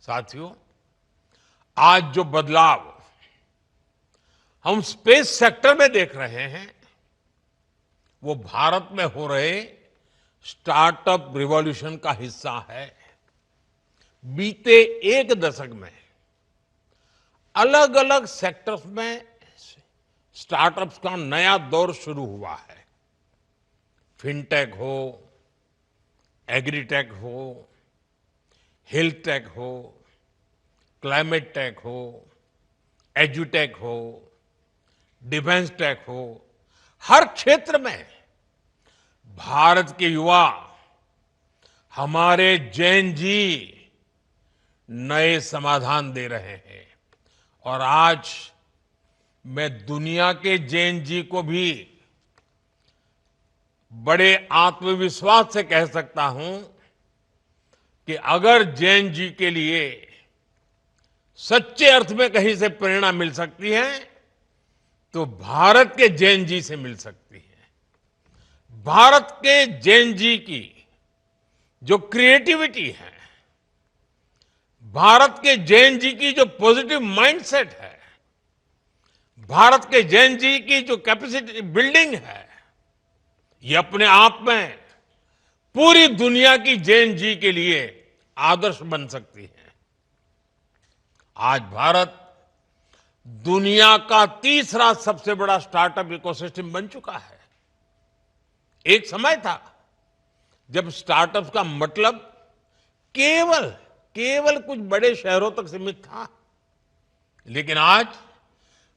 साथियों, आज जो बदलाव हम स्पेस सेक्टर में देख रहे हैं, वो भारत में हो रहे स्टार्टअप रिवॉल्यूशन का हिस्सा है। बीते एक दशक में अलग अलग सेक्टर्स में स्टार्टअप्स का नया दौर शुरू हुआ है। फिनटेक हो, एग्रीटेक हो, हेल्थ टेक हो, क्लाइमेट टेक हो, एजुटेक हो, डिफेंस टेक हो, हर क्षेत्र में भारत के युवा, हमारे जैन जी नए समाधान दे रहे हैं। और आज मैं दुनिया के जैन जी को भी बड़े आत्मविश्वास से कह सकता हूं कि अगर जैन जी के लिए सच्चे अर्थ में कहीं से प्रेरणा मिल सकती है तो भारत के जैन जी से मिल सकती है। भारत के जैन जी की जो क्रिएटिविटी है, भारत के जैन जी की जो पॉजिटिव माइंडसेट है, भारत के जैन जी की जो कैपेसिटी बिल्डिंग है, ये अपने आप में पूरी दुनिया की जैन जी के लिए आदर्श बन सकती है। आज भारत दुनिया का तीसरा सबसे बड़ा स्टार्टअप इकोसिस्टम बन चुका है। एक समय था जब स्टार्टअप का मतलब केवल कुछ बड़े शहरों तक सीमित था, लेकिन आज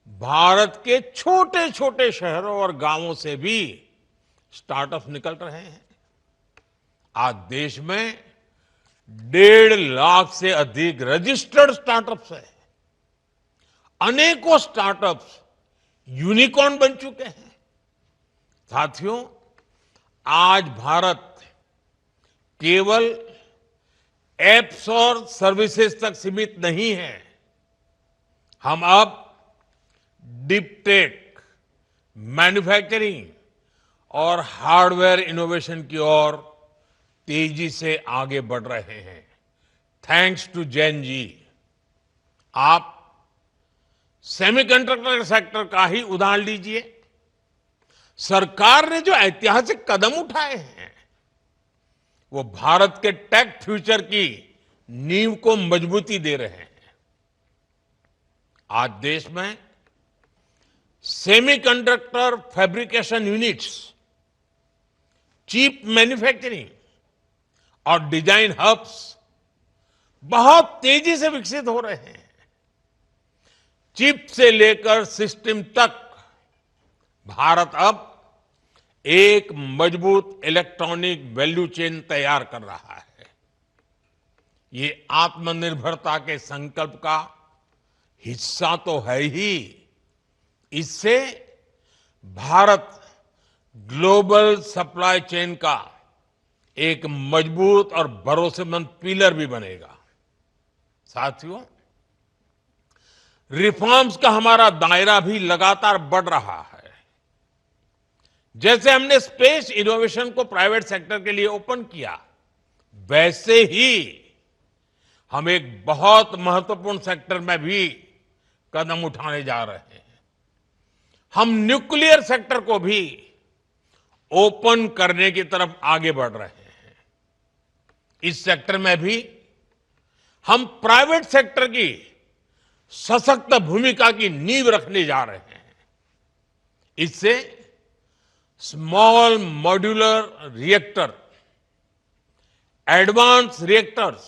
भारत के छोटे छोटे शहरों और गांवों से भी स्टार्टअप निकल रहे हैं। आज देश में 1.5 लाख से अधिक रजिस्टर्ड स्टार्टअप्स है। अनेकों स्टार्टअप्स यूनिकॉर्न बन चुके हैं। साथियों, आज भारत केवल एप्स और सर्विसेज तक सीमित नहीं है। हम अब डीप टेक, मैन्युफैक्चरिंग और हार्डवेयर इनोवेशन की ओर तेजी से आगे बढ़ रहे हैं। Thanks to Jain ji. आप सेमीकंडक्टर सेक्टर का ही उदाहरण लीजिए। सरकार ने जो ऐतिहासिक कदम उठाए हैं, वो भारत के टेक फ्यूचर की नींव को मजबूती दे रहे हैं। आज देश में semiconductor fabrication units, chip manufacturing और डिजाइन हब्स बहुत तेजी से विकसित हो रहे हैं। चिप से लेकर सिस्टम तक भारत अब एक मजबूत इलेक्ट्रॉनिक वैल्यू चेन तैयार कर रहा है। ये आत्मनिर्भरता के संकल्प का हिस्सा तो है ही। इससे भारत ग्लोबल सप्लाई चेन का एक मजबूत और भरोसेमंद पिलर भी बनेगा। साथियों, रिफॉर्म्स का हमारा दायरा भी लगातार बढ़ रहा है। जैसे हमने स्पेस इनोवेशन को प्राइवेट सेक्टर के लिए ओपन किया, वैसे ही हम एक बहुत महत्वपूर्ण सेक्टर में भी कदम उठाने जा रहे हैं। हम न्यूक्लियर सेक्टर को भी ओपन करने की तरफ आगे बढ़ रहे हैं। इस सेक्टर में भी हम प्राइवेट सेक्टर की सशक्त भूमिका की नींव रखने जा रहे हैं। इससे small modular reactor, advance reactors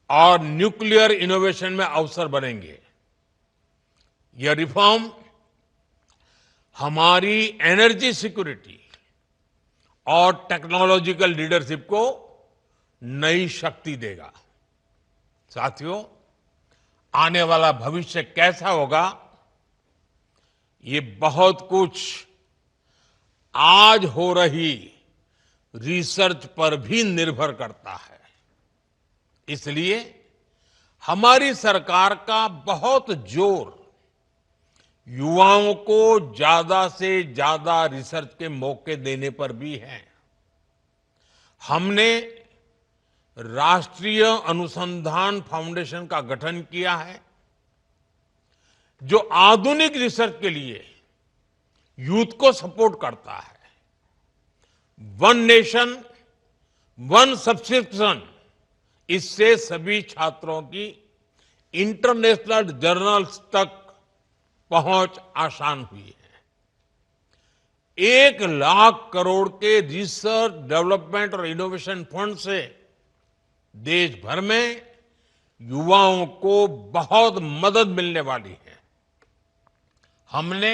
और न्यूक्लियर इनोवेशन में अवसर बनेंगे। यह रिफॉर्म हमारी एनर्जी सिक्योरिटी और टेक्नोलॉजिकल लीडरशिप को नई शक्ति देगा। साथियों, आने वाला भविष्य कैसा होगा, ये बहुत कुछ आज हो रही रिसर्च पर भी निर्भर करता है। इसलिए हमारी सरकार का बहुत जोर युवाओं को ज्यादा से ज्यादा रिसर्च के मौके देने पर भी है। हमने राष्ट्रीय अनुसंधान फाउंडेशन का गठन किया है, जो आधुनिक रिसर्च के लिए यूथ को सपोर्ट करता है। वन नेशन वन सब्सक्रिप्शन, इससे सभी छात्रों की इंटरनेशनल जर्नल्स तक पहुंच आसान हुई है। 1 लाख करोड़ के रिसर्च डेवलपमेंट और इनोवेशन फंड से देश भर में युवाओं को बहुत मदद मिलने वाली है। हमने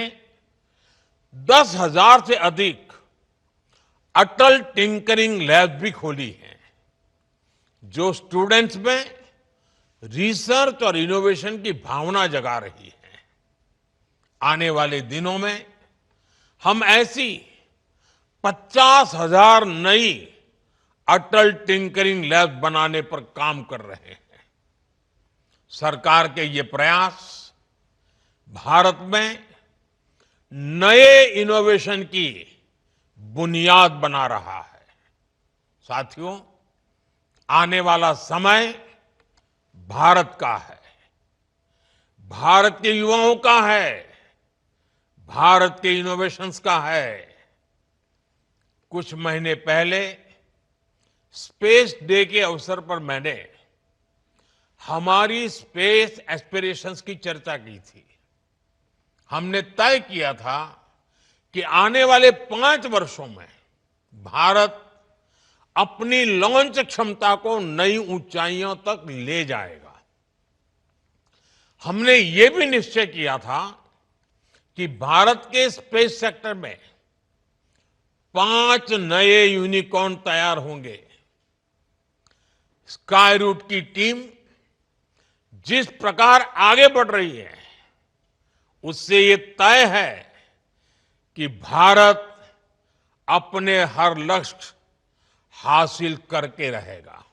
10,000 से अधिक अटल टिंकरिंग लैब भी खोली हैं, जो स्टूडेंट्स में रिसर्च और इनोवेशन की भावना जगा रही है। आने वाले दिनों में हम ऐसी 50,000 नई अटल टिंकरिंग लैब बनाने पर काम कर रहे हैं। सरकार के ये प्रयास भारत में नए इनोवेशन की बुनियाद बना रहा है। साथियों, आने वाला समय भारत का है, भारत के युवाओं का है, भारत के इनोवेशंस का है। कुछ महीने पहले स्पेस डे के अवसर पर मैंने हमारी स्पेस एस्पिरेशंस की चर्चा की थी। हमने तय किया था कि आने वाले 5 वर्षों में भारत अपनी लॉन्च क्षमता को नई ऊंचाइयों तक ले जाएगा। हमने ये भी निश्चय किया था कि भारत के स्पेस सेक्टर में 5 नए यूनिकॉर्न तैयार होंगे। स्काईरूट की टीम जिस प्रकार आगे बढ़ रही है, उससे ये तय है कि भारत अपने हर लक्ष्य हासिल करके रहेगा।